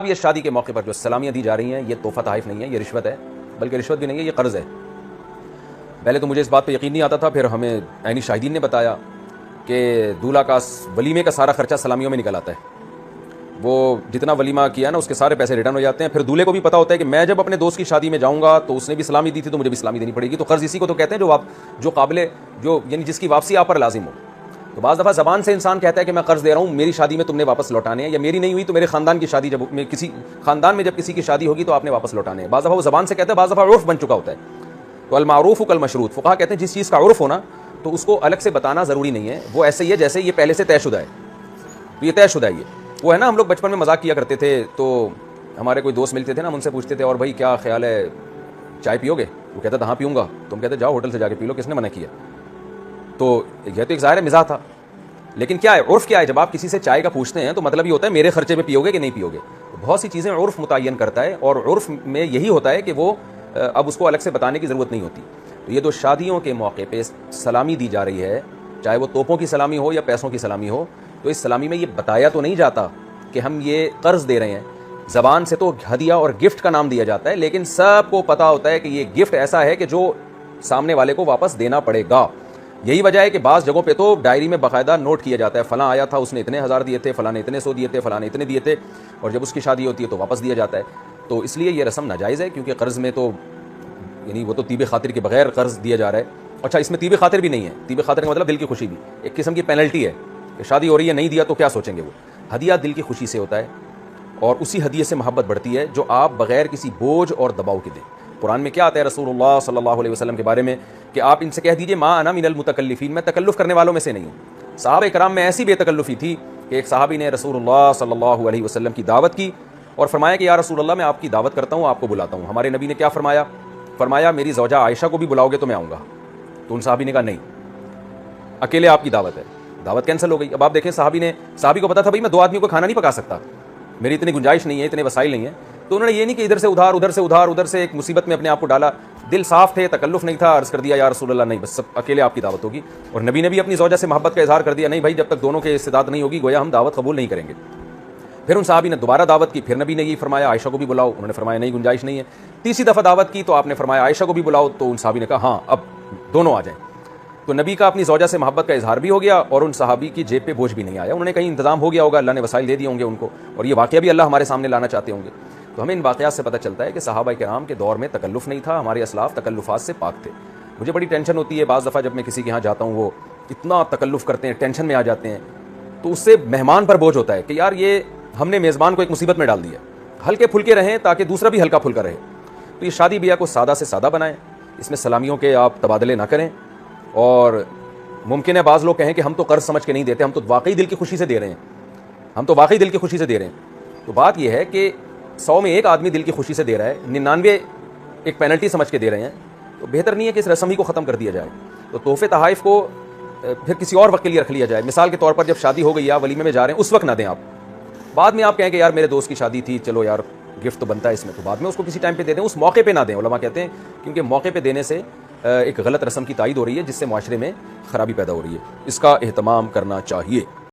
یہ شادی کے موقع پر جو سلامیاں دی جا رہی ہیں یہ تحفہ تحائف نہیں ہے، یہ رشوت ہے، بلکہ رشوت بھی نہیں ہے، یہ قرض ہے۔ پہلے تو مجھے اس بات پہ یقین نہیں آتا تھا، پھر ہمیں عینی شاہدین نے بتایا کہ دولہا کا ولیمے کا سارا خرچہ سلامیوں میں نکل آتا ہے۔ وہ جتنا ولیمہ کیا نا اس کے سارے پیسے ریٹرن ہو جاتے ہیں۔ پھر دولہے کو بھی پتا ہوتا ہے کہ میں جب اپنے دوست کی شادی میں جاؤں گا تو اس نے بھی سلامی دی تھی تو مجھے بھی سلامی دینی پڑے گی۔ تو قرض اسی کو تو کہتے ہیں جو قابل یعنی جس کی واپسی آپ پر لازم ہو۔ تو بعض دفعہ زبان سے انسان کہتا ہے کہ میں قرض دے رہا ہوں، میری شادی میں تم نے واپس لوٹانے ہیں، یا میری نہیں ہوئی تو میرے خاندان کی شادی جب کسی خاندان میں جب کسی کی شادی ہوگی تو آپ نے واپس لوٹانے ہیں۔ بعض دفعہ وہ زبان سے کہتا ہے، بعض دفعہ عرف بن چکا ہوتا ہے۔ تو المعروف کالمشروط، فقہا کہتے ہیں جس چیز کا عرف ہونا تو اس کو الگ سے بتانا ضروری نہیں ہے، وہ ایسے ہی ہے جیسے یہ پہلے سے طے شدہ ہے۔ تو یہ طے شدہ ہے، وہ ہے نا، ہم لوگ بچپن میں مذاق کیا کرتے تھے تو ہمارے کوئی دوست ملتے تھے نا، ہم ان سے پوچھتے تھے اور بھائی کیا خیال ہے، چائے پیو گے؟ وہ کہتا تھا ہاں پیوں گا۔ تم کہتے جاؤ ہوٹل سے جا کے پی لو، کس نے منع کیا؟ تو یہ تو ایک ظاہر مزاح تھا، لیکن کیا ہے عرف؟ کیا ہے؟ جب آپ کسی سے چائے کا پوچھتے ہیں تو مطلب یہ ہوتا ہے میرے خرچے پہ پیو گے کہ نہیں پیو گے۔ بہت سی چیزیں عرف متعین کرتا ہے، اور عرف میں یہی ہوتا ہے کہ وہ اب اس کو الگ سے بتانے کی ضرورت نہیں ہوتی۔ تو یہ جو شادیوں کے موقع پہ سلامی دی جا رہی ہے، چاہے وہ توپوں کی سلامی ہو یا پیسوں کی سلامی ہو، تو اس سلامی میں یہ بتایا تو نہیں جاتا کہ ہم یہ قرض دے رہے ہیں۔ زبان سے تو ہدیہ اور گفٹ کا نام دیا جاتا ہے، لیکن سب کو پتا ہوتا ہے کہ یہ گفٹ ایسا ہے کہ جو سامنے والے کو واپس دینا پڑے گا۔ یہی وجہ ہے کہ بعض جگہوں پہ تو ڈائری میں باقاعدہ نوٹ کیا جاتا ہے، فلاں آیا تھا اس نے اتنے ہزار دیے تھے، فلاں نے اتنے سو دیے تھے، فلاں نے اتنے دیے تھے، اور جب اس کی شادی ہوتی ہے تو واپس دیا جاتا ہے۔ تو اس لیے یہ رسم ناجائز ہے، کیونکہ قرض میں تو یعنی وہ تو طیب خاطر کے بغیر قرض دیا جا رہا ہے۔ اچھا، اس میں طیب خاطر بھی نہیں ہے، طیب خاطر کا مطلب دل کی خوشی بھی، ایک قسم کی پینلٹی ہے کہ شادی ہو رہی ہے نہیں دیا تو کیا سوچیں گے وہ۔ ہدیہ دل کی خوشی سے ہوتا ہے، اور اسی ہدیے سے محبت بڑھتی ہے جو آپ بغیر کسی بوجھ اور دباؤ کے دیں۔ قرآن میں کیا آتا ہے رسول اللہ صلی اللہ علیہ وسلم کے بارے میں کہ آپ ان سے کہہ دیجئے ما انا من المتکلفین، میں تکلف کرنے والوں میں سے نہیں ہوں۔ صحابہ کرام میں ایسی بے تکلفی تھی کہ ایک صحابی نے رسول اللہ صلی اللہ علیہ وسلم کی دعوت کی اور فرمایا کہ یا رسول اللہ میں آپ کی دعوت کرتا ہوں، آپ کو بلاتا ہوں۔ ہمارے نبی نے کیا فرمایا؟ فرمایا میری زوجہ عائشہ کو بھی بلاؤ گے تو میں آؤں گا۔ تو ان صحابی نے کہا نہیں، اکیلے آپ کی دعوت ہے۔ دعوت کینسل ہو گئی۔ اب آپ دیکھیں، صحابی کو پتا تھا بھائی میں 2 آدمیوں کو کھانا نہیں پکا سکتا، میری اتنی گنجائش نہیں ہے، اتنے وسائل نہیں ہیں۔ تو انہوں نے یہ نہیں کہ ادھر سے ادھار، ادھر سے ادھار، ادھر سے ایک مصیبت میں اپنے آپ کو ڈالا۔ دل صاف تھے، تکلف نہیں تھا، عرض کر دیا یا رسول اللہ نہیں، بس سب اکیلے آپ کی دعوت ہوگی۔ اور نبی نے بھی اپنی زوجہ سے محبت کا اظہار کر دیا، نہیں بھائی جب تک دونوں کے استعداد نہیں ہوگی گویا ہم دعوت قبول نہیں کریں گے۔ پھر ان صحابی نے دوبارہ دعوت کی، پھر نبی نے یہی فرمایا عائشہ کو بھی بلاؤ، انہوں نے فرمایا نہیں گنجائش نہیں ہے۔ تیسری دفعہ دعوت کی تو آپ نے فرمایا عائشہ کو بھی بلاؤ، تو ان صحابی نے کہا ہاں اب دونوں آ جائیں۔ تو نبی کا اپنی زوجہ سے محبت کا اظہار بھی ہو گیا اور ان صحابی کی جیب پہ بوجھ بھی نہیں آیا، انہوں نے کہیں انتظام ہو گیا ہوگا، اللہ نے وسائل دے دیے ہوں گے ان کو، اور یہ واقعہ بھی اللہ ہمارے سامنے لانا چاہتے ہوں گے۔ تو ہمیں ان واقعات سے پتہ چلتا ہے کہ صحابہ کرام کے دور میں تکلف نہیں تھا، ہمارے اسلاف تکلفات سے پاک تھے۔ مجھے بڑی ٹینشن ہوتی ہے بعض دفعہ جب میں کسی کے ہاں جاتا ہوں، وہ اتنا تکلف کرتے ہیں، ٹینشن میں آ جاتے ہیں، تو اس سے مہمان پر بوجھ ہوتا ہے کہ یار یہ ہم نے میزبان کو ایک مصیبت میں ڈال دیا۔ ہلکے پھلکے رہیں تاکہ دوسرا بھی ہلکا پھلکا رہے۔ تو یہ شادی بیاہ کو سادہ سے سادہ بنائیں، اس میں سلامیوں کے آپ تبادلے نہ کریں، اور ممکن ہے بعض لوگ کہیں کہ ہم تو قرض سمجھ کے نہیں دیتے، ہم تو واقعی دل کی خوشی سے دے رہے ہیں، ہم تو واقعی دل کی خوشی سے دے رہے ہیں۔ تو بات یہ ہے کہ 100 میں 1 آدمی دل کی خوشی سے دے رہا ہے، 99 ایک پینلٹی سمجھ کے دے رہے ہیں، تو بہتر نہیں ہے کہ اس رسم ہی کو ختم کر دیا جائے۔ تو تحفے تحائف کو پھر کسی اور وقت کے لیے رکھ لیا جائے۔ مثال کے طور پر جب شادی ہو گئی یا ولیمے میں جا رہے ہیں اس وقت نہ دیں آپ، بعد میں آپ کہیں کہ یار میرے دوست کی شادی تھی، چلو یار گفٹ تو بنتا ہے اس میں، تو بعد میں اس کو کسی ٹائم پہ دے دیں، اس موقع پہ نہ دیں۔ علماء کہتے ہیں کیونکہ موقع پہ دینے سے ایک غلط رسم کی تائید ہو رہی ہے جس سے معاشرے میں خرابی پیدا ہو رہی ہے، اس کا اہتمام کرنا چاہیے۔